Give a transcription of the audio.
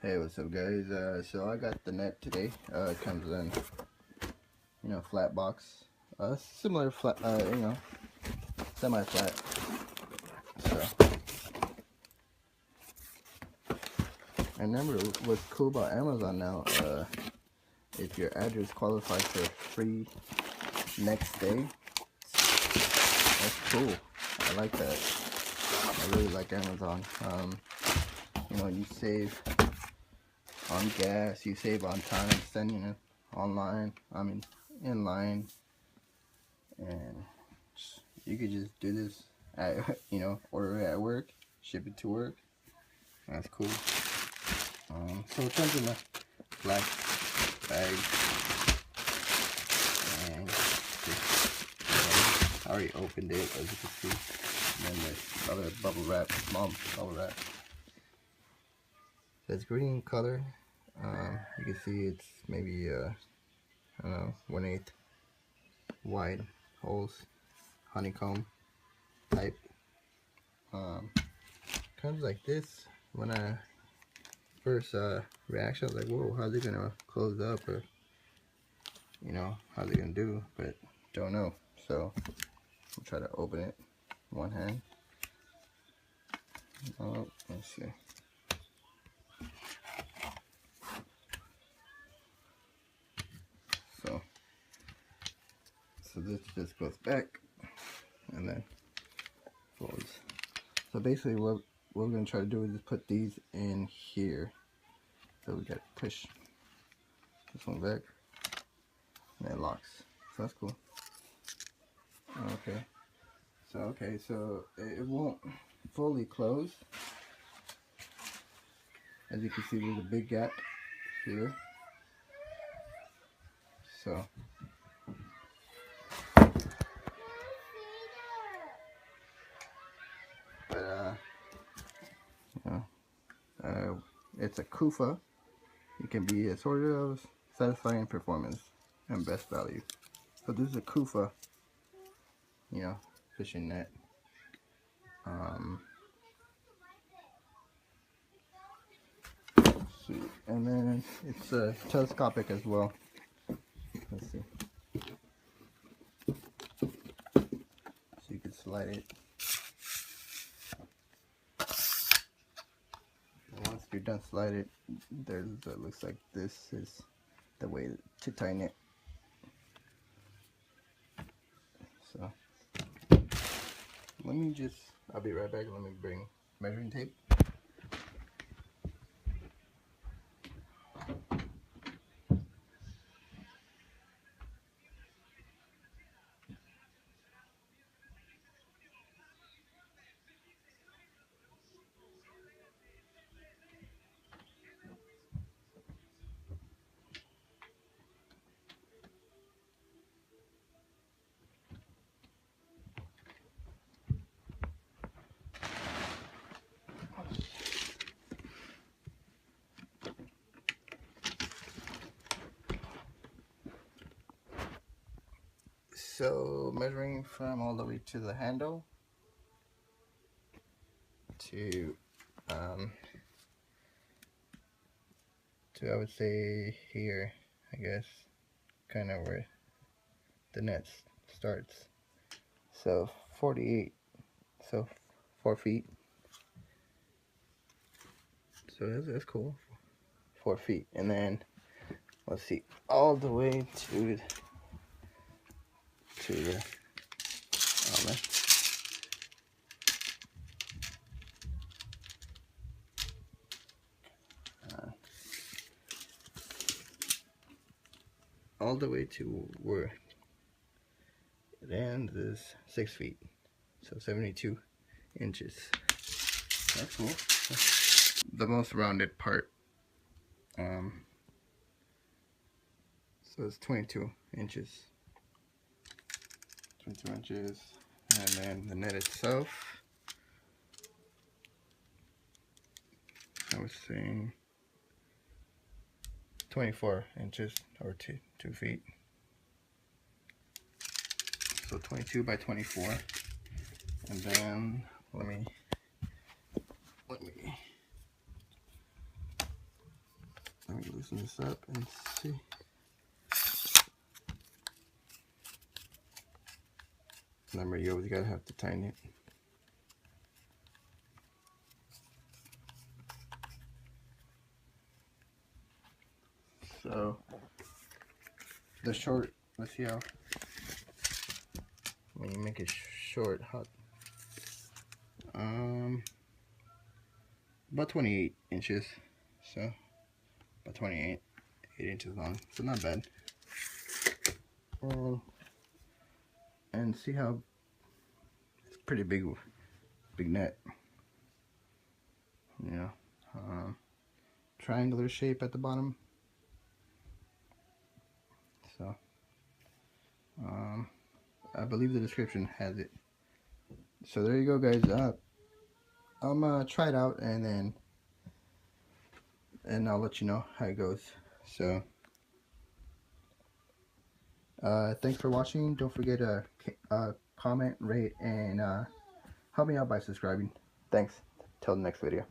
Hey, what's up, guys? So I got the net today. It comes in, flat box. Similar flat, semi-flat. So, I remember what's cool about Amazon now. If your address qualifies for free next day, that's cool. I like that. I really like Amazon. You save on gas, you save on time sending it online, in line, and you could just do this at, order it at work, ship it to work. That's cool. So it comes in a black bag, and I already opened it, as you can see. And then the other bubble wrap, small bubble wrap. So it's green color. You can see it's maybe I don't know, 1/8 wide holes, honeycomb type. Comes like this. When I first reaction, I was like, whoa, how's it gonna close up, or how's it gonna do? But don't know. So I'll try to open it one hand. Oh, let's see. So this just goes back and then folds. So basically what we're going to try to do is just put these in here. So we got to push this one back and it locks. So that's cool. Okay, so it won't fully close. As you can see, there's a big gap here. So it's a KUFA. It can be a sort of satisfying performance and best value. So this is a KUFA, fishing net. And then it's telescopic as well. Let's see. So you can slide it. And once you're done slide it, there's looks like this is the way to tighten it. So I'll be right back. Let me bring measuring tape. So measuring from all the way to the handle to I would say here, I guess, kind of where the net starts. So 48, so 4 feet. So that's cool, 4 feet. And then let's see, all the way to the outlet. All the way to where it ends is 6 feet, so 72 inches. That's cool. The most rounded part. So it's 22 inches. 22 inches, and then the net itself, I was saying 24 inches, or 2 feet. So 22 by 24, and then let me Let me loosen this up and see. Remember, you always gotta have to tighten it. So the short, let's see how when you make it short, how about 28 inches, so about 8 inches long, so not bad. And see how it's pretty big net, you know, triangular shape at the bottom. So I believe the description has it. So there you go, guys. I'm gonna try it out and I'll let you know how it goes. So thanks for watching. Don't forget to comment, rate, and help me out by subscribing. Thanks. Till the next video.